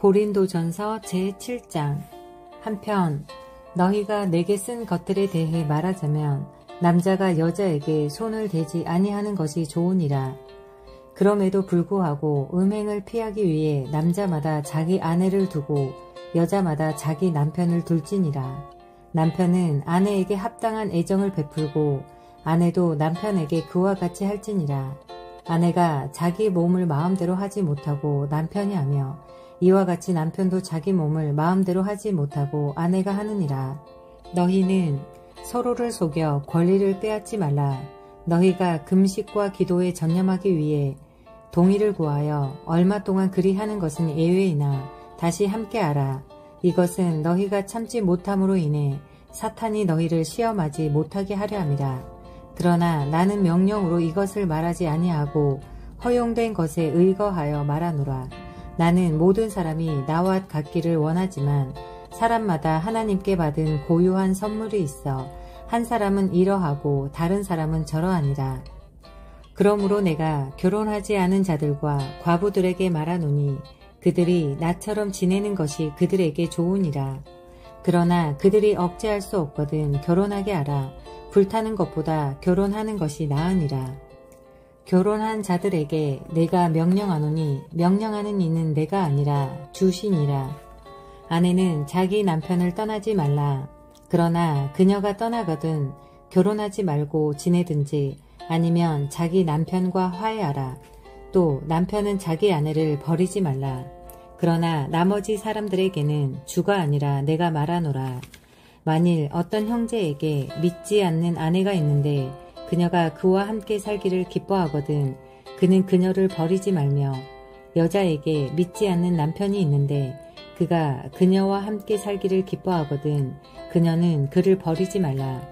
고린도전서 제7장. 한편 너희가 내게 쓴 것들에 대해 말하자면 남자가 여자에게 손을 대지 아니하는 것이 좋으니라. 그럼에도 불구하고 음행을 피하기 위해 남자마다 자기 아내를 두고 여자마다 자기 남편을 둘지니라. 남편은 아내에게 합당한 애정을 베풀고 아내도 남편에게 그와 같이 할지니라. 아내가 자기 몸을 마음대로 하지 못하고 남편이 하며 이와 같이 남편도 자기 몸을 마음대로 하지 못하고 아내가 하느니라. 너희는 서로를 속여 권리를 빼앗지 말라. 너희가 금식과 기도에 전념하기 위해 동의를 구하여 얼마 동안 그리 하는 것은 예외이나 다시 함께하라. 이것은 너희가 참지 못함으로 인해 사탄이 너희를 시험하지 못하게 하려 함이라. 그러나 나는 명령으로 이것을 말하지 아니하고 허용된 것에 의거하여 말하노라. 나는 모든 사람이 나와 같기를 원하지만 사람마다 하나님께 받은 고유한 선물이 있어 한 사람은 이러하고 다른 사람은 저러하니라. 그러므로 내가 결혼하지 않은 자들과 과부들에게 말하노니 그들이 나처럼 지내는 것이 그들에게 좋으니라. 그러나 그들이 억제할 수 없거든 결혼하게 하라. 불타는 것보다 결혼하는 것이 나으니라. 결혼한 자들에게 내가 명령하노니 명령하는 이는 내가 아니라 주시니라. 아내는 자기 남편을 떠나지 말라. 그러나 그녀가 떠나거든 결혼하지 말고 지내든지 아니면 자기 남편과 화해하라. 또 남편은 자기 아내를 버리지 말라. 그러나 나머지 사람들에게는 주가 아니라 내가 말하노라. 만일 어떤 형제에게 믿지 않는 아내가 있는데 그녀가 그와 함께 살기를 기뻐하거든 그는 그녀를 버리지 말며 여자에게 믿지 않는 남편이 있는데 그가 그녀와 함께 살기를 기뻐하거든 그녀는 그를 버리지 말라.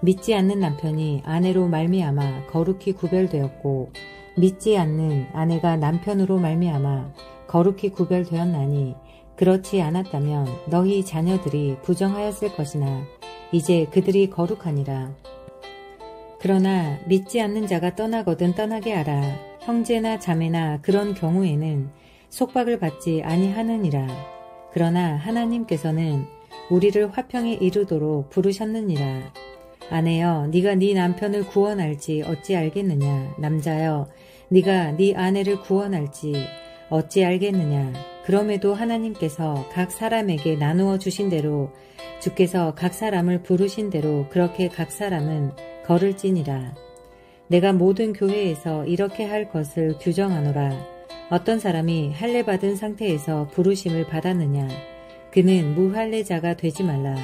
믿지 않는 남편이 아내로 말미암아 거룩히 구별되었고 믿지 않는 아내가 남편으로 말미암아 거룩히 구별되었나니 그렇지 않았다면 너희 자녀들이 부정하였을 것이나 이제 그들이 거룩하니라. 그러나 믿지 않는 자가 떠나거든 떠나게 하라. 형제나 자매나 그런 경우에는 속박을 받지 아니하느니라. 그러나 하나님께서는 우리를 화평에 이르도록 부르셨느니라. 아내여 네가 네 남편을 구원할지 어찌 알겠느냐. 남자여 네가 네 아내를 구원할지 어찌 알겠느냐. 그럼에도 하나님께서 각 사람에게 나누어 주신 대로 주께서 각 사람을 부르신 대로 그렇게 각 사람은 걸을지니라. 내가 모든 교회에서 이렇게 할 것을 규정하노라. 어떤 사람이 할례 받은 상태에서 부르심을 받았느냐. 그는 무할례자가 되지 말라.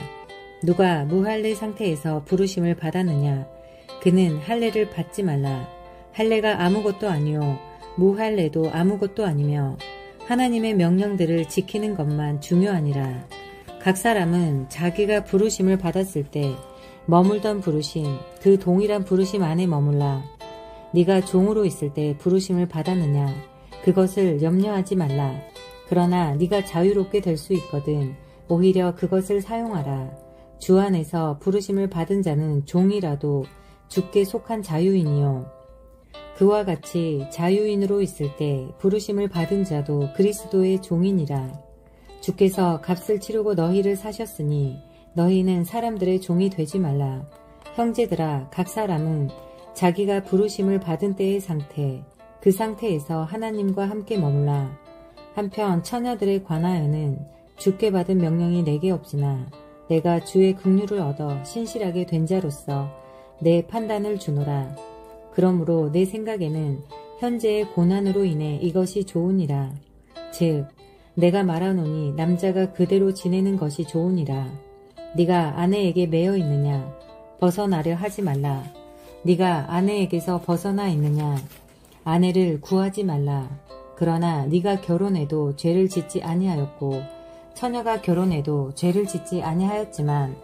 누가 무할례 상태에서 부르심을 받았느냐. 그는 할례를 받지 말라. 할례가 아무것도 아니요 무할례도 아무것도 아니며 하나님의 명령들을 지키는 것만 중요하니라. 각 사람은 자기가 부르심을 받았을 때 머물던 부르심, 그 동일한 부르심 안에 머물라. 네가 종으로 있을 때 부르심을 받았느냐. 그것을 염려하지 말라. 그러나 네가 자유롭게 될 수 있거든 오히려 그것을 사용하라. 주 안에서 부르심을 받은 자는 종이라도 주께 속한 자유인이요. 그와 같이 자유인으로 있을 때 부르심을 받은 자도 그리스도의 종이니라. 주께서 값을 치르고 너희를 사셨으니 너희는 사람들의 종이 되지 말라. 형제들아 각 사람은 자기가 부르심을 받은 때의 상태 그 상태에서 하나님과 함께 머물라. 한편 처녀들에 관하여는 주께 받은 명령이 내게 없으나 내가 주의 긍휼을 얻어 신실하게 된 자로서 내 판단을 주노라. 그러므로 내 생각에는 현재의 고난으로 인해 이것이 좋으니라. 즉 내가 말하노니 남자가 그대로 지내는 것이 좋으니라. 네가 아내에게 매여 있느냐. 벗어나려 하지 말라. 네가 아내에게서 벗어나 있느냐. 아내를 구하지 말라. 그러나 네가 결혼해도 죄를 짓지 아니하였고 처녀가 결혼해도 죄를 짓지 아니하였지만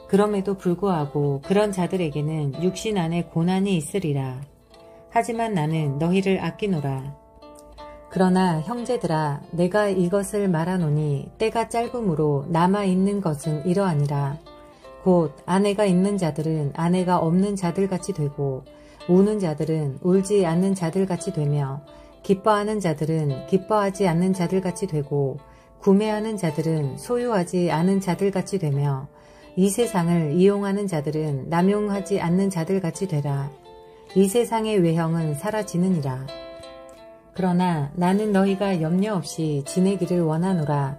그럼에도 불구하고 그런 자들에게는 육신 안에 고난이 있으리라. 하지만 나는 너희를 아끼노라. 그러나 형제들아 내가 이것을 말하노니 때가 짧음으로 남아있는 것은 이러하니라. 곧 아내가 있는 자들은 아내가 없는 자들같이 되고 우는 자들은 울지 않는 자들같이 되며 기뻐하는 자들은 기뻐하지 않는 자들같이 되고 구매하는 자들은 소유하지 않은 자들같이 되며 이 세상을 이용하는 자들은 남용하지 않는 자들같이 되라. 이 세상의 외형은 사라지느니라. 그러나 나는 너희가 염려 없이 지내기를 원하노라.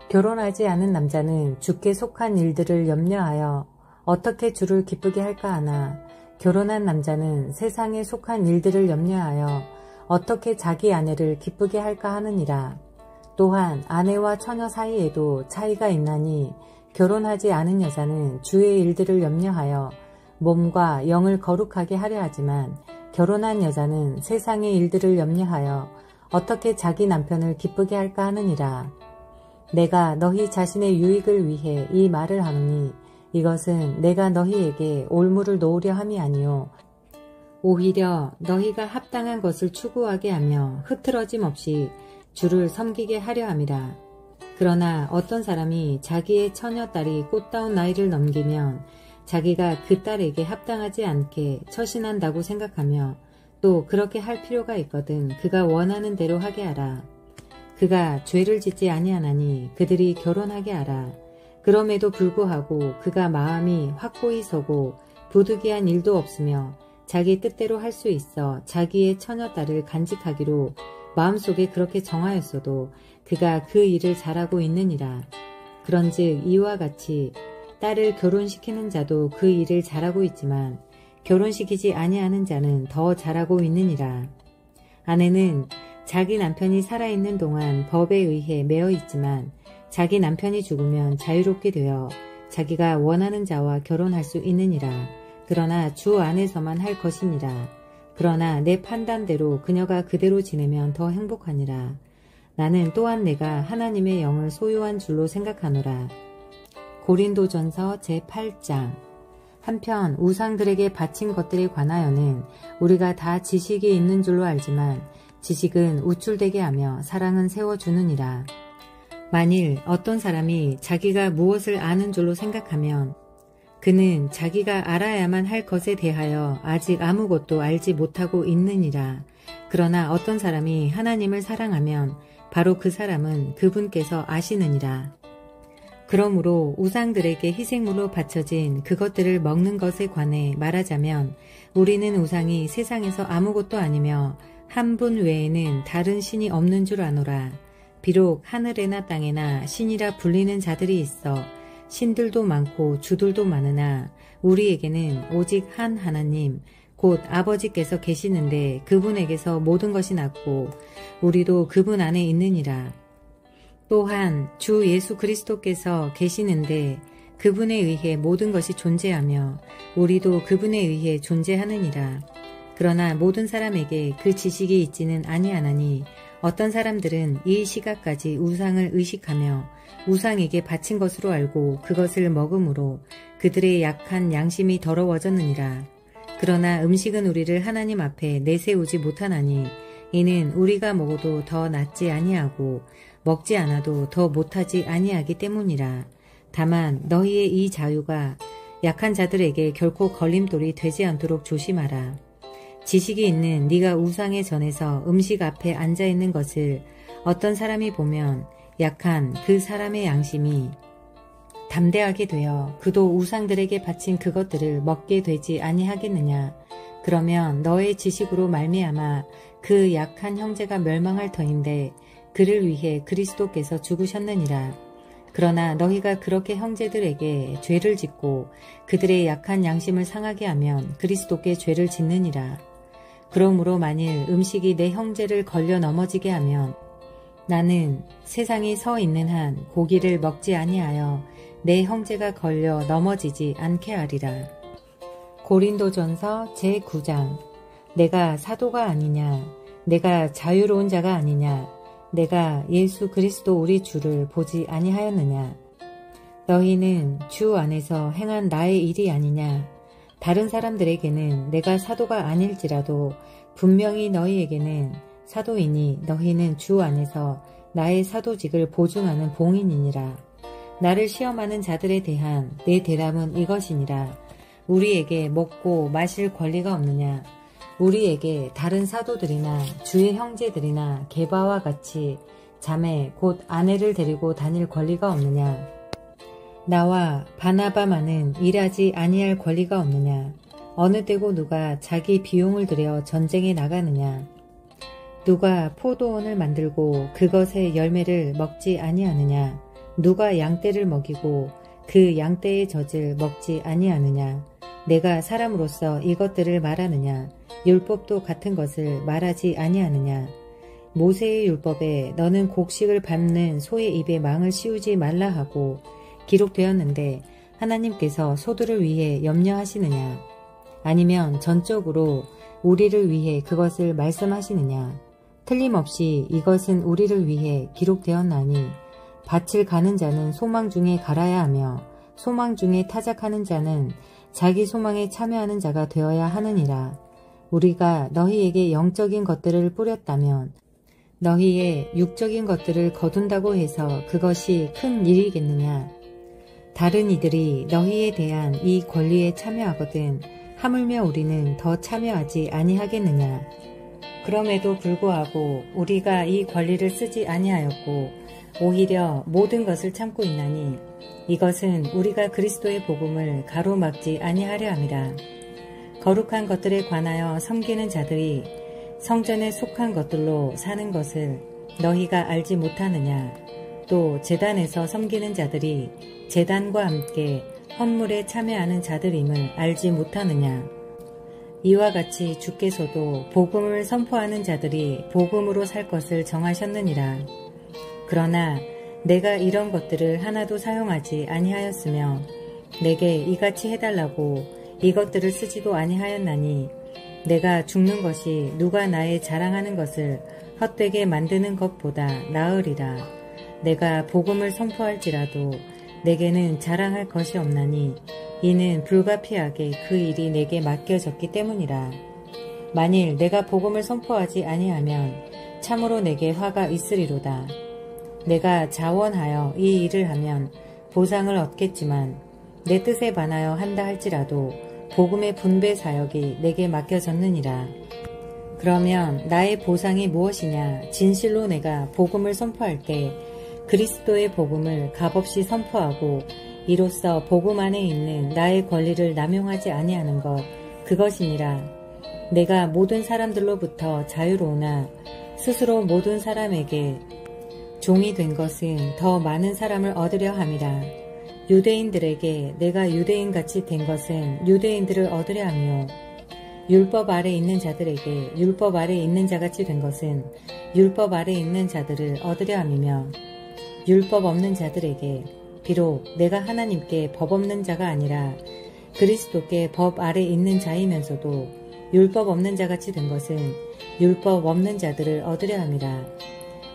결혼하지 않은 남자는 주께 속한 일들을 염려하여 어떻게 주를 기쁘게 할까 하나 결혼한 남자는 세상에 속한 일들을 염려하여 어떻게 자기 아내를 기쁘게 할까 하느니라. 또한 아내와 처녀 사이에도 차이가 있나니 결혼하지 않은 여자는 주의 일들을 염려하여 몸과 영을 거룩하게 하려 하지만 결혼한 여자는 세상의 일들을 염려하여 어떻게 자기 남편을 기쁘게 할까 하느니라. 내가 너희 자신의 유익을 위해 이 말을 하노니 이것은 내가 너희에게 올무를 놓으려 함이 아니요 오히려 너희가 합당한 것을 추구하게 하며 흐트러짐 없이 주를 섬기게 하려 함이라. 그러나 어떤 사람이 자기의 처녀딸이 꽃다운 나이를 넘기면 자기가 그 딸에게 합당하지 않게 처신한다고 생각하며 또 그렇게 할 필요가 있거든 그가 원하는 대로 하게 하라. 그가 죄를 짓지 아니하나니 그들이 결혼하게 하라. 그럼에도 불구하고 그가 마음이 확고히 서고 부득이한 일도 없으며 자기 뜻대로 할 수 있어 자기의 처녀딸을 간직하기로 마음속에 그렇게 정하였어도 그가 그 일을 잘하고 있느니라. 그런즉 이와 같이 딸을 결혼시키는 자도 그 일을 잘하고 있지만 결혼시키지 아니하는 자는 더 잘하고 있느니라. 아내는 자기 남편이 살아있는 동안 법에 의해 매어 있지만 자기 남편이 죽으면 자유롭게 되어 자기가 원하는 자와 결혼할 수 있느니라. 그러나 주 안에서만 할 것이니라. 그러나 내 판단대로 그녀가 그대로 지내면 더 행복하니라. 나는 또한 내가 하나님의 영을 소유한 줄로 생각하노라. 고린도전서 제8장. 한편 우상들에게 바친 것들에 관하여는 우리가 다 지식이 있는 줄로 알지만 지식은 우쭐되게 하며 사랑은 세워주느니라. 만일 어떤 사람이 자기가 무엇을 아는 줄로 생각하면 그는 자기가 알아야만 할 것에 대하여 아직 아무것도 알지 못하고 있느니라. 그러나 어떤 사람이 하나님을 사랑하면 바로 그 사람은 그분께서 아시느니라. 그러므로 우상들에게 희생물로 바쳐진 그것들을 먹는 것에 관해 말하자면 우리는 우상이 세상에서 아무것도 아니며 한 분 외에는 다른 신이 없는 줄 아노라. 비록 하늘에나 땅에나 신이라 불리는 자들이 있어 신들도 많고 주들도 많으나 우리에게는 오직 한 하나님 곧 아버지께서 계시는데 그분에게서 모든 것이 났고 우리도 그분 안에 있느니라. 또한 주 예수 그리스도께서 계시는데 그분에 의해 모든 것이 존재하며 우리도 그분에 의해 존재하느니라. 그러나 모든 사람에게 그 지식이 있지는 아니하나니 어떤 사람들은 이 시각까지 우상을 의식하며 우상에게 바친 것으로 알고 그것을 먹음으로 그들의 약한 양심이 더러워졌느니라. 그러나 음식은 우리를 하나님 앞에 내세우지 못하나니 이는 우리가 먹어도 더 낫지 아니하고 먹지 않아도 더 못하지 아니하기 때문이라. 다만 너희의 이 자유가 약한 자들에게 결코 걸림돌이 되지 않도록 조심하라. 지식이 있는 네가 우상의 전에서 음식 앞에 앉아있는 것을 어떤 사람이 보면 약한 그 사람의 양심이 담대하게 되어 그도 우상들에게 바친 그것들을 먹게 되지 아니하겠느냐. 그러면 너의 지식으로 말미암아 그 약한 형제가 멸망할 터인데 그를 위해 그리스도께서 죽으셨느니라. 그러나 너희가 그렇게 형제들에게 죄를 짓고 그들의 약한 양심을 상하게 하면 그리스도께 죄를 짓느니라. 그러므로 만일 음식이 내 형제를 걸려 넘어지게 하면 나는 세상이 서 있는 한 고기를 먹지 아니하여 내 형제가 걸려 넘어지지 않게 하리라. 고린도전서 제9장. 내가 사도가 아니냐? 내가 자유로운 자가 아니냐? 내가 예수 그리스도 우리 주를 보지 아니하였느냐? 너희는 주 안에서 행한 나의 일이 아니냐? 다른 사람들에게는 내가 사도가 아닐지라도 분명히 너희에게는 사도이니 너희는 주 안에서 나의 사도직을 보증하는 봉인이니라. 나를 시험하는 자들에 대한 내 대답은 이것이니라. 우리에게 먹고 마실 권리가 없느냐? 우리에게 다른 사도들이나 주의 형제들이나 게바와 같이 자매 곧 아내를 데리고 다닐 권리가 없느냐? 나와 바나바만은 일하지 아니할 권리가 없느냐? 어느 때고 누가 자기 비용을 들여 전쟁에 나가느냐? 누가 포도원을 만들고 그것의 열매를 먹지 아니하느냐? 누가 양떼를 먹이고 그 양떼의 젖을 먹지 아니하느냐? 내가 사람으로서 이것들을 말하느냐? 율법도 같은 것을 말하지 아니하느냐? 모세의 율법에 너는 곡식을 밟는 소의 입에 망을 씌우지 말라 하고 기록되었는데 하나님께서 소들을 위해 염려하시느냐? 아니면 전적으로 우리를 위해 그것을 말씀하시느냐? 틀림없이 이것은 우리를 위해 기록되었나니 밭을 가는 자는 소망 중에 갈아야 하며 소망 중에 타작하는 자는 자기 소망에 참여하는 자가 되어야 하느니라. 우리가 너희에게 영적인 것들을 뿌렸다면 너희의 육적인 것들을 거둔다고 해서 그것이 큰 일이겠느냐? 다른 이들이 너희에 대한 이 권리에 참여하거든 하물며 우리는 더 참여하지 아니하겠느냐? 그럼에도 불구하고 우리가 이 권리를 쓰지 아니하였고 오히려 모든 것을 참고 있나니 이것은 우리가 그리스도의 복음을 가로막지 아니하려 함이라. 거룩한 것들에 관하여 섬기는 자들이 성전에 속한 것들로 사는 것을 너희가 알지 못하느냐? 또 제단에서 섬기는 자들이 제단과 함께 헌물에 참여하는 자들임을 알지 못하느냐? 이와 같이 주께서도 복음을 선포하는 자들이 복음으로 살 것을 정하셨느니라. 그러나 내가 이런 것들을 하나도 사용하지 아니하였으며 내게 이같이 해달라고 이것들을 쓰지도 아니하였나니 내가 죽는 것이 누가 나의 자랑하는 것을 헛되게 만드는 것보다 나으리라. 내가 복음을 선포할지라도 내게는 자랑할 것이 없나니 이는 불가피하게 그 일이 내게 맡겨졌기 때문이라. 만일 내가 복음을 선포하지 아니하면 참으로 내게 화가 있으리로다. 내가 자원하여 이 일을 하면 보상을 얻겠지만 내 뜻에 반하여 한다 할지라도 복음의 분배 사역이 내게 맡겨졌느니라. 그러면 나의 보상이 무엇이냐? 진실로 내가 복음을 선포할 때 그리스도의 복음을 값없이 선포하고 이로써 복음 안에 있는 나의 권리를 남용하지 아니하는 것, 그것이니라. 내가 모든 사람들로부터 자유로우나 스스로 모든 사람에게 종이 된 것은 더 많은 사람을 얻으려 함이라. 유대인들에게 내가 유대인같이 된 것은 유대인들을 얻으려 하며 율법 아래 있는 자들에게 율법 아래 있는 자같이 된 것은 율법 아래 있는 자들을 얻으려 함이며 율법 없는 자들에게 비록 내가 하나님께 법 없는 자가 아니라 그리스도께 법 아래 있는 자이면서도 율법 없는 자같이 된 것은 율법 없는 자들을 얻으려 함이라.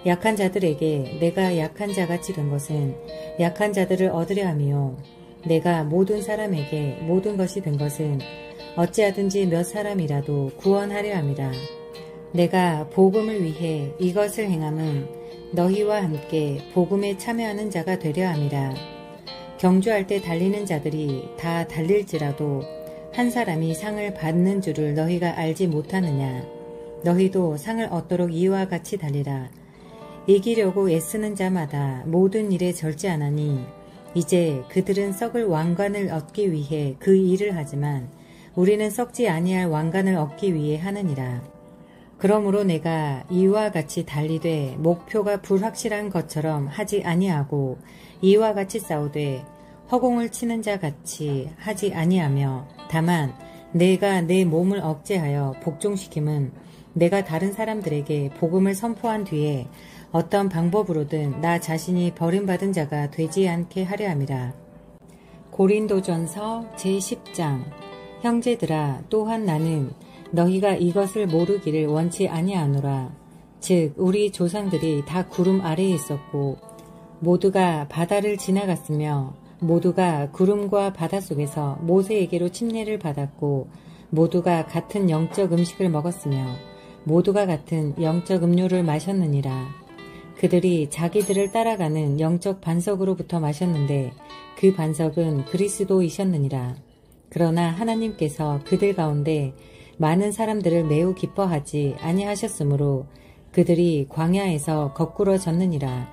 약한 자들에게 내가 약한 자같이 된 것은 약한 자들을 얻으려 함이요 내가 모든 사람에게 모든 것이 된 것은 어찌하든지 몇 사람이라도 구원하려 함이라. 내가 복음을 위해 이것을 행함은 너희와 함께 복음에 참여하는 자가 되려 함이라. 경주할 때 달리는 자들이 다 달릴지라도 한 사람이 상을 받는 줄을 너희가 알지 못하느냐? 너희도 상을 얻도록 이와 같이 달리라. 이기려고 애쓰는 자마다 모든 일에 절제하나니 이제 그들은 썩을 왕관을 얻기 위해 그 일을 하지만 우리는 썩지 아니할 왕관을 얻기 위해 하느니라. 그러므로 내가 이와 같이 달리되 목표가 불확실한 것처럼 하지 아니하고 이와 같이 싸우되 허공을 치는 자 같이 하지 아니하며 다만 내가 내 몸을 억제하여 복종시킴은 내가 다른 사람들에게 복음을 선포한 뒤에 어떤 방법으로든 나 자신이 버림받은 자가 되지 않게 하려 함이라. 고린도전서 제10장. 형제들아, 또한 나는 너희가 이것을 모르기를 원치 아니하노라. 즉 우리 조상들이 다 구름 아래에 있었고 모두가 바다를 지나갔으며 모두가 구름과 바다 속에서 모세에게로 침례를 받았고 모두가 같은 영적 음식을 먹었으며 모두가 같은 영적 음료를 마셨느니라. 그들이 자기들을 따라가는 영적 반석으로부터 마셨는데 그 반석은 그리스도이셨느니라. 그러나 하나님께서 그들 가운데 많은 사람들을 매우 기뻐하지 아니하셨으므로 그들이 광야에서 거꾸러졌느니라.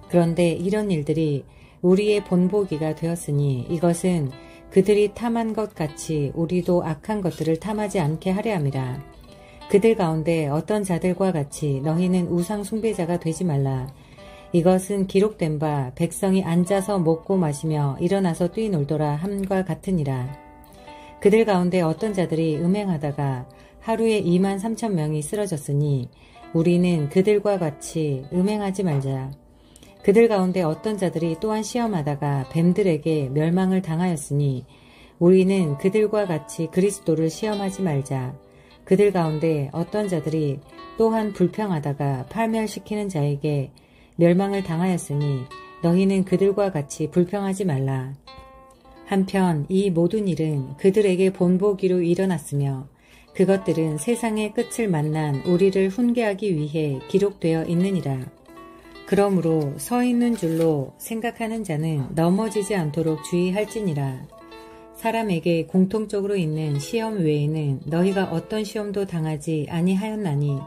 그런데 이런 일들이 우리의 본보기가 되었으니 이것은 그들이 탐한 것 같이 우리도 악한 것들을 탐하지 않게 하려 함이라. 그들 가운데 어떤 자들과 같이 너희는 우상 숭배자가 되지 말라. 이것은 기록된 바 백성이 앉아서 먹고 마시며 일어나서 뛰놀더라 함과 같으니라. 그들 가운데 어떤 자들이 음행하다가 하루에 23,000명이 쓰러졌으니 우리는 그들과 같이 음행하지 말자. 그들 가운데 어떤 자들이 또한 시험하다가 뱀들에게 멸망을 당하였으니 우리는 그들과 같이 그리스도를 시험하지 말자. 그들 가운데 어떤 자들이 또한 불평하다가 파멸시키는 자에게 멸망을 당하였으니 너희는 그들과 같이 불평하지 말라. 한편 이 모든 일은 그들에게 본보기로 일어났으며 그것들은 세상의 끝을 만난 우리를 훈계하기 위해 기록되어 있느니라. 그러므로 서 있는 줄로 생각하는 자는 넘어지지 않도록 주의할지니라. 사람에게 공통적으로 있는 시험 외에는 너희가 어떤 시험도 당하지 아니하였나니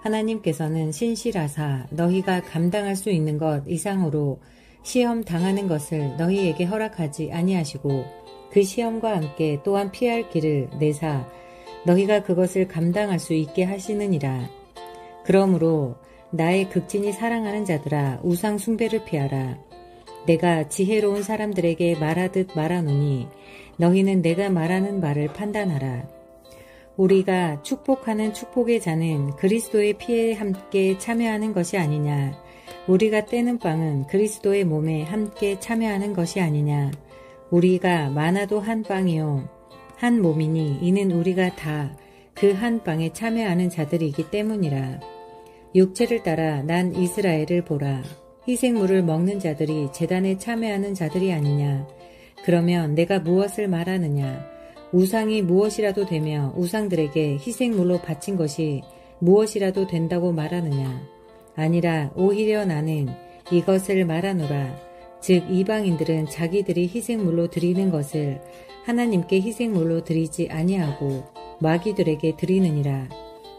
하나님께서는 신실하사 너희가 감당할 수 있는 것 이상으로 시험 당하는 것을 너희에게 허락하지 아니하시고 그 시험과 함께 또한 피할 길을 내사 너희가 그것을 감당할 수 있게 하시느니라. 그러므로 나의 극진히 사랑하는 자들아 우상 숭배를 피하라. 내가 지혜로운 사람들에게 말하듯 말하노니 너희는 내가 말하는 말을 판단하라. 우리가 축복하는 축복의 잔은 그리스도의 피에 함께 참여하는 것이 아니냐. 우리가 떼는 빵은 그리스도의 몸에 함께 참여하는 것이 아니냐. 우리가 많아도 한 빵이요 한 몸이니 이는 우리가 다 그 한 빵에 참여하는 자들이기 때문이라. 육체를 따라 난 이스라엘을 보라. 희생물을 먹는 자들이 제단에 참여하는 자들이 아니냐. 그러면 내가 무엇을 말하느냐. 우상이 무엇이라도 되며 우상들에게 희생물로 바친 것이 무엇이라도 된다고 말하느냐. 아니라 오히려 나는 이것을 말하노라. 즉 이방인들은 자기들이 희생물로 드리는 것을 하나님께 희생물로 드리지 아니하고 마귀들에게 드리느니라.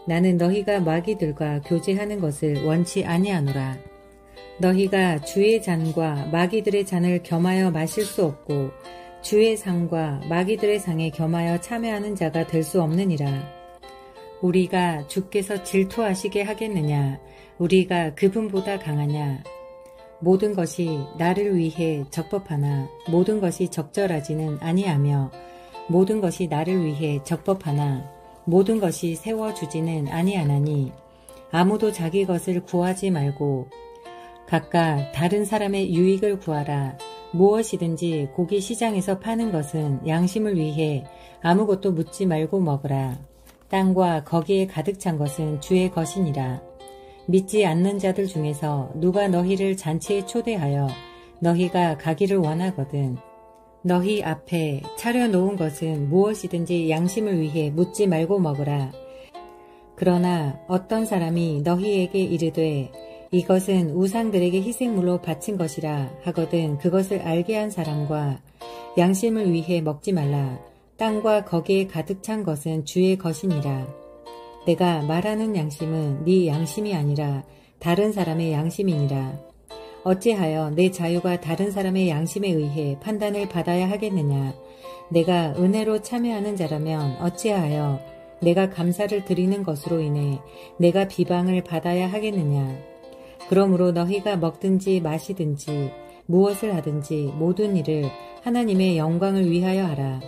나는 너희가 마귀들과 교제하는 것을 원치 아니하노라. 너희가 주의 잔과 마귀들의 잔을 겸하여 마실 수 없고 주의 상과 마귀들의 상에 겸하여 참여하는 자가 될 수 없느니라. 우리가 주께서 질투하시게 하겠느냐. 우리가 그분보다 강하냐. 모든 것이 나를 위해 적법하나 모든 것이 적절하지는 아니하며 모든 것이 나를 위해 적법하나 모든 것이 세워주지는 아니하나니 아무도 자기 것을 구하지 말고 각각 다른 사람의 유익을 구하라. 무엇이든지 고기 시장에서 파는 것은 양심을 위해 아무것도 묻지 말고 먹으라. 땅과 거기에 가득 찬 것은 주의 것이니라. 믿지 않는 자들 중에서 누가 너희를 잔치에 초대하여 너희가 가기를 원하거든 너희 앞에 차려놓은 것은 무엇이든지 양심을 위해 묻지 말고 먹으라. 그러나 어떤 사람이 너희에게 이르되 이것은 우상들에게 희생물로 바친 것이라 하거든 그것을 알게 한 사람과 양심을 위해 먹지 말라. 땅과 거기에 가득 찬 것은 주의 것이니라. 내가 말하는 양심은 네 양심이 아니라 다른 사람의 양심이니라. 어찌하여 내 자유가 다른 사람의 양심에 의해 판단을 받아야 하겠느냐. 내가 은혜로 참여하는 자라면 어찌하여 내가 감사를 드리는 것으로 인해 내가 비방을 받아야 하겠느냐. 그러므로 너희가 먹든지 마시든지 무엇을 하든지 모든 일을 하나님의 영광을 위하여 하라.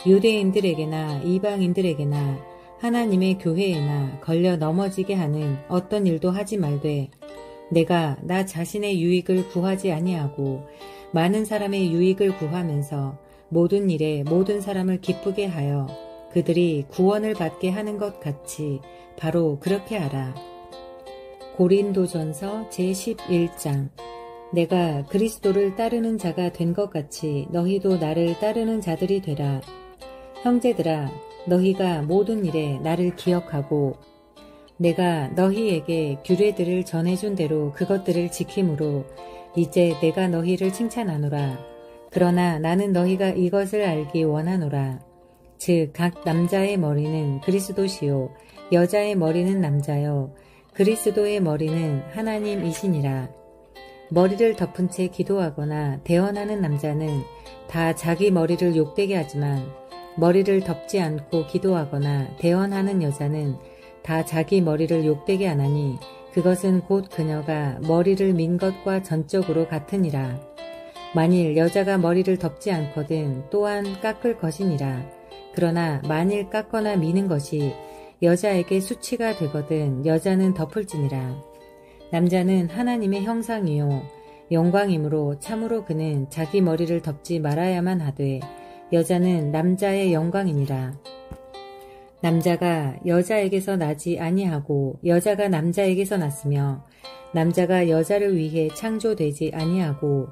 유대인들에게나 이방인들에게나 하나님의 교회에나 걸려 넘어지게 하는 어떤 일도 하지 말되 내가 나 자신의 유익을 구하지 아니하고 많은 사람의 유익을 구하면서 모든 일에 모든 사람을 기쁘게 하여 그들이 구원을 받게 하는 것 같이 바로 그렇게 하라. 고린도전서 제11장. 내가 그리스도를 따르는 자가 된 것 같이 너희도 나를 따르는 자들이 되라. 형제들아, 너희가 모든 일에 나를 기억하고 내가 너희에게 규례들을 전해준 대로 그것들을 지킴으로 이제 내가 너희를 칭찬하노라. 그러나 나는 너희가 이것을 알기 원하노라. 즉 각 남자의 머리는 그리스도시요 여자의 머리는 남자요 그리스도의 머리는 하나님이시니라. 머리를 덮은 채 기도하거나 대언하는 남자는 다 자기 머리를 욕되게 하지만 머리를 덮지 않고 기도하거나 대언하는 여자는 다 자기 머리를 욕되게 하나니 그것은 곧 그녀가 머리를 민 것과 전적으로 같으니라. 만일 여자가 머리를 덮지 않거든 또한 깎을 것이니라. 그러나 만일 깎거나 미는 것이 여자에게 수치가 되거든 여자는 덮을지니라. 남자는 하나님의 형상이요 영광이므로 참으로 그는 자기 머리를 덮지 말아야만 하되 여자는 남자의 영광이니라. 남자가 여자에게서 나지 아니하고 여자가 남자에게서 났으며 남자가 여자를 위해 창조되지 아니하고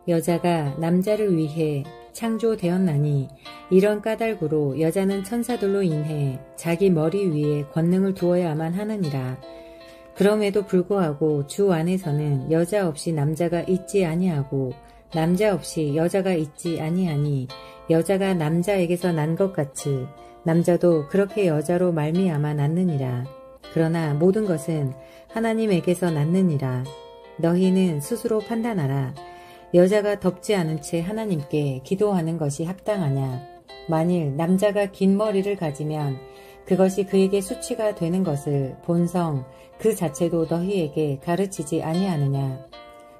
여자가 남자를 위해 창조되었나니 이런 까닭으로 여자는 천사들로 인해 자기 머리 위에 권능을 두어야만 하느니라. 그럼에도 불구하고 주 안에서는 여자 없이 남자가 있지 아니하고 남자 없이 여자가 있지 아니하니 여자가 남자에게서 난 것 같이 남자도 그렇게 여자로 말미암아 낳느니라. 그러나 모든 것은 하나님에게서 낳느니라. 너희는 스스로 판단하라. 여자가 덮지 않은 채 하나님께 기도하는 것이 합당하냐. 만일 남자가 긴 머리를 가지면 그것이 그에게 수치가 되는 것을 본성 그 자체도 너희에게 가르치지 아니하느냐.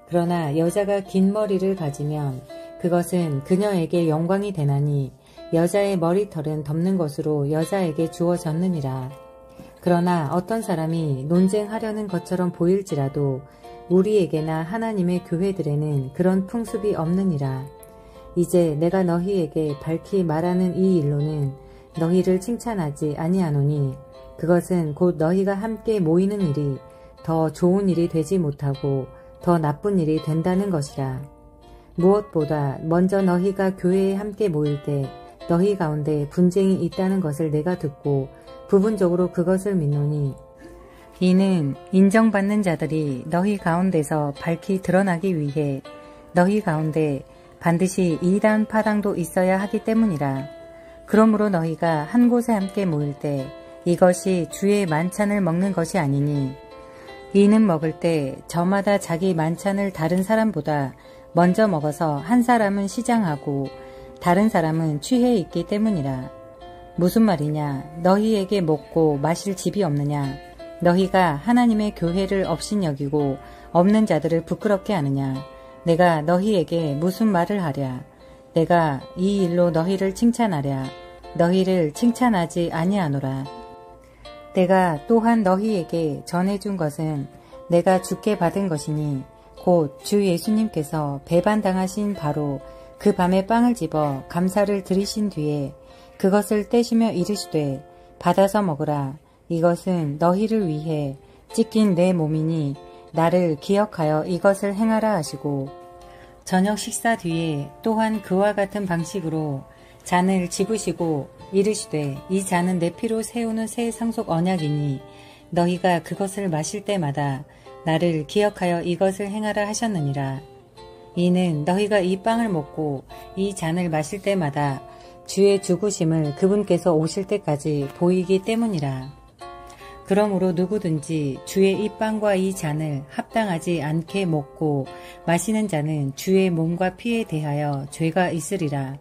그러나 여자가 긴 머리를 가지면 그것은 그녀에게 영광이 되나니 여자의 머리털은 덮는 것으로 여자에게 주어졌느니라. 그러나 어떤 사람이 논쟁하려는 것처럼 보일지라도 우리에게나 하나님의 교회들에는 그런 풍습이 없느니라. 이제 내가 너희에게 밝히 말하는 이 일로는 너희를 칭찬하지 아니하노니 그것은 곧 너희가 함께 모이는 일이 더 좋은 일이 되지 못하고 더 나쁜 일이 된다는 것이라. 무엇보다 먼저 너희가 교회에 함께 모일 때 너희 가운데 분쟁이 있다는 것을 내가 듣고 부분적으로 그것을 믿노니 이는 인정받는 자들이 너희 가운데서 밝히 드러나기 위해 너희 가운데 반드시 이단 파당도 있어야 하기 때문이라. 그러므로 너희가 한 곳에 함께 모일 때 이것이 주의 만찬을 먹는 것이 아니니 이는 먹을 때 저마다 자기 만찬을 다른 사람보다 먼저 먹어서 한 사람은 시장하고 다른 사람은 취해 있기 때문이라. 무슨 말이냐? 너희에게 먹고 마실 집이 없느냐? 너희가 하나님의 교회를 업신여기고 없는 자들을 부끄럽게 하느냐? 내가 너희에게 무슨 말을 하랴? 내가 이 일로 너희를 칭찬하랴? 너희를 칭찬하지 아니하노라. 내가 또한 너희에게 전해준 것은 내가 주께 받은 것이니 곧 주 예수님께서 배반당하신 바로 그 밤에 빵을 집어 감사를 드리신 뒤에 그것을 떼시며 이르시되 받아서 먹으라. 이것은 너희를 위해 찢긴 내 몸이니 나를 기억하여 이것을 행하라 하시고 저녁 식사 뒤에 또한 그와 같은 방식으로 잔을 집으시고 이르시되 이 잔은 내 피로 세우는 새 상속 언약이니 너희가 그것을 마실 때마다 나를 기억하여 이것을 행하라 하셨느니라. 이는 너희가 이 빵을 먹고 이 잔을 마실 때마다 주의 죽으심을 그분께서 오실 때까지 보이기 때문이라. 그러므로 누구든지 주의 이 빵과 이 잔을 합당하지 않게 먹고 마시는 자는 주의 몸과 피에 대하여 죄가 있으리라.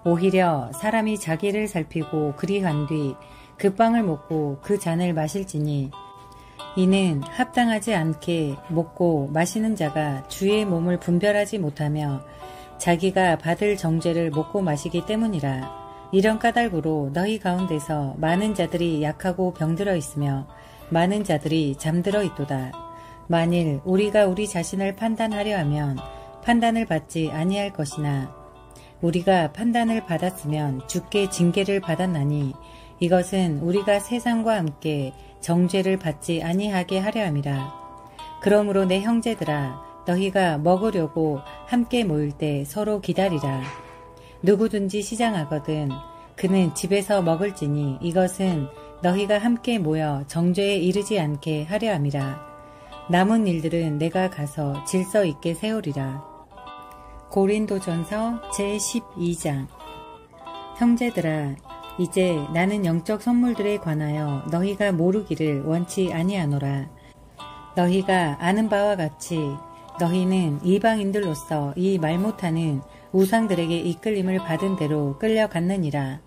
오히려 사람이 자기를 살피고 그리한 뒤 그 빵을 먹고 그 잔을 마실지니 이는 합당하지 않게 먹고 마시는 자가 주의 몸을 분별하지 못하며 자기가 받을 정죄를 먹고 마시기 때문이라. 이런 까닭으로 너희 가운데서 많은 자들이 약하고 병들어 있으며 많은 자들이 잠들어 있도다. 만일 우리가 우리 자신을 판단하려 하면 판단을 받지 아니할 것이나 우리가 판단을 받았으면 주께 징계를 받았나니 이것은 우리가 세상과 함께 정죄를 받지 아니하게 하려 함이라. 그러므로 내 형제들아 너희가 먹으려고 함께 모일 때 서로 기다리라. 누구든지 시장하거든 그는 집에서 먹을지니 이것은 너희가 함께 모여 정죄에 이르지 않게 하려 함이라. 남은 일들은 내가 가서 질서 있게 세우리라. 고린도전서 제12장. 형제들아 이제 나는 영적 선물들에 관하여 너희가 모르기를 원치 아니하노라. 너희가 아는 바와 같이 너희는 이방인들로서 이 말 못하는 우상들에게 이끌림을 받은 대로 끌려갔느니라.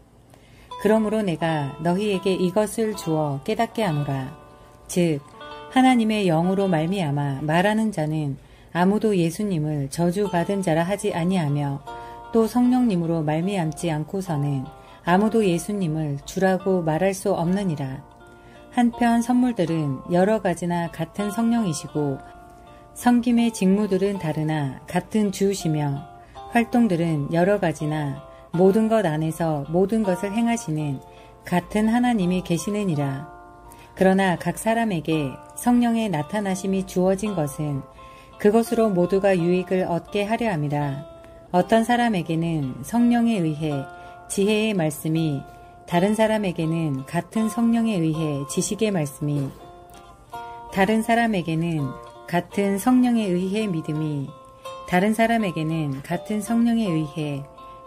그러므로 내가 너희에게 이것을 주어 깨닫게 하노라. 즉 하나님의 영으로 말미암아 말하는 자는 아무도 예수님을 저주받은 자라 하지 아니하며 또 성령님으로 말미암지 않고서는 아무도 예수님을 주라고 말할 수 없느니라. 한편 선물들은 여러 가지나 같은 성령이시고 섬김의 직무들은 다르나 같은 주시며 활동들은 여러 가지나 모든 것 안에서 모든 것을 행하시는 같은 하나님이 계시느니라. 그러나 각 사람에게 성령의 나타나심이 주어진 것은 그것으로 모두가 유익을 얻게 하려 함이라. 어떤 사람에게는 성령에 의해 지혜의 말씀이, 다른 사람에게는 같은 성령에 의해 지식의 말씀이, 다른 사람에게는 같은 성령에 의해 믿음이, 다른 사람에게는 같은 성령에 의해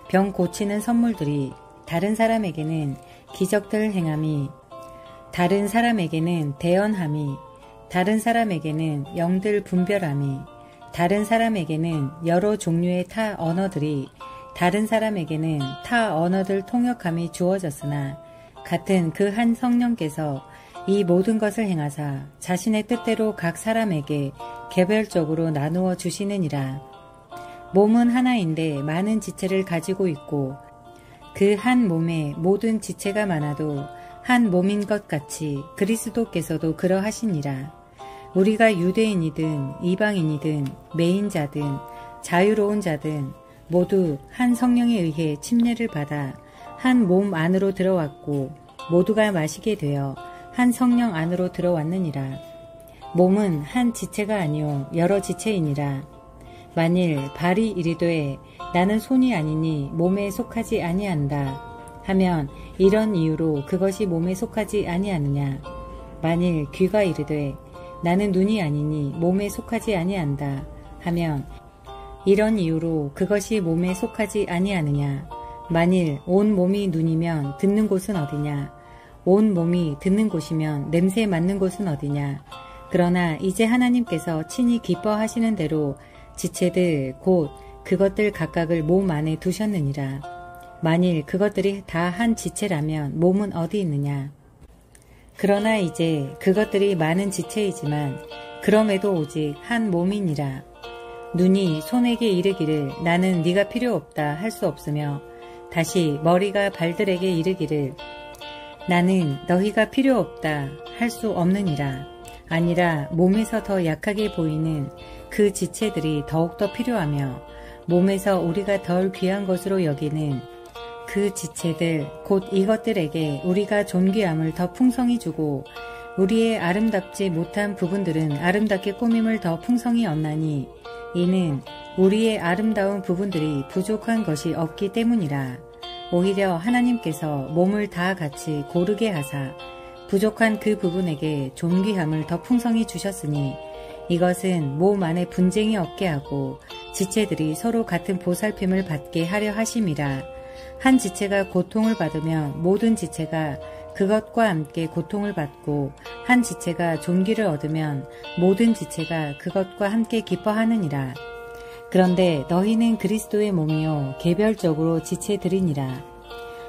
병 고치는 선물들이, 다른 사람에게는 기적들 행함이, 다른 사람에게는 대언함이, 다른 사람에게는 영들 분별함이, 다른 사람에게는 여러 종류의 타 언어들이, 다른 사람에게는 타 언어들 통역함이 주어졌으나 같은 그 한 성령께서 이 모든 것을 행하사 자신의 뜻대로 각 사람에게 개별적으로 나누어 주시느니라. 몸은 하나인데 많은 지체를 가지고 있고 그 한 몸에 모든 지체가 많아도 한 몸인 것 같이 그리스도께서도 그러하시니라. 우리가 유대인이든 이방인이든 매인자든 자유로운 자든 모두 한 성령에 의해 침례를 받아 한 몸 안으로 들어왔고 모두가 마시게 되어 한 성령 안으로 들어왔느니라. 몸은 한 지체가 아니요 여러 지체이니라. 만일 발이 이르되 나는 손이 아니니 몸에 속하지 아니한다 하면 이런 이유로 그것이 몸에 속하지 아니하느냐. 만일 귀가 이르되 나는 눈이 아니니 몸에 속하지 아니한다 하면 이런 이유로 그것이 몸에 속하지 아니하느냐. 만일 온 몸이 눈이면 듣는 곳은 어디냐. 온 몸이 듣는 곳이면 냄새 맡는 곳은 어디냐. 그러나 이제 하나님께서 친히 기뻐하시는 대로 지체들 곧 그것들 각각을 몸 안에 두셨느니라. 만일 그것들이 다 한 지체라면 몸은 어디 있느냐. 그러나 이제 그것들이 많은 지체이지만 그럼에도 오직 한 몸이니라. 눈이 손에게 이르기를 나는 네가 필요 없다 할 수 없으며 다시 머리가 발들에게 이르기를 나는 너희가 필요 없다 할 수 없느니라. 아니라 몸에서 더 약하게 보이는 그 지체들이 더욱더 필요하며 몸에서 우리가 덜 귀한 것으로 여기는 그 지체들 곧 이것들에게 우리가 존귀함을 더 풍성히 주고 우리의 아름답지 못한 부분들은 아름답게 꾸밈을 더 풍성히 얻나니 이는 우리의 아름다운 부분들이 부족한 것이 없기 때문이라. 오히려 하나님께서 몸을 다 같이 고르게 하사 부족한 그 부분에게 존귀함을 더 풍성히 주셨으니 이것은 몸 안에 분쟁이 없게 하고 지체들이 서로 같은 보살핌을 받게 하려 하심이라. 한 지체가 고통을 받으면 모든 지체가 그것과 함께 고통을 받고 한 지체가 존귀를 얻으면 모든 지체가 그것과 함께 기뻐하느니라. 그런데 너희는 그리스도의 몸이요 개별적으로 지체들이니라.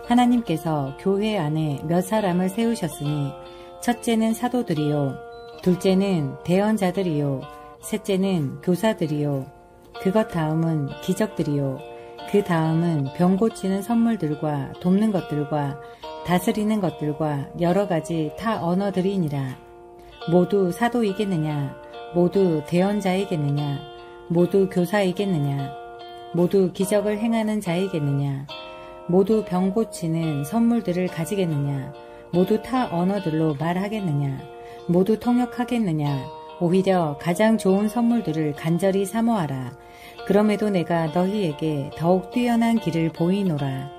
하나님께서 교회 안에 몇 사람을 세우셨으니 첫째는 사도들이요 둘째는 대언자들이요 셋째는 교사들이요 그것 다음은 기적들이요 그 다음은 병 고치는 선물들과 돕는 것들과 다스리는 것들과 여러 가지 타 언어들이니라. 모두 사도이겠느냐? 모두 대언자이겠느냐? 모두 교사이겠느냐? 모두 기적을 행하는 자이겠느냐? 모두 병 고치는 선물들을 가지겠느냐? 모두 타 언어들로 말하겠느냐? 모두 통역하겠느냐? 오히려 가장 좋은 선물들을 간절히 사모하라. 그럼에도 내가 너희에게 더욱 뛰어난 길을 보이노라.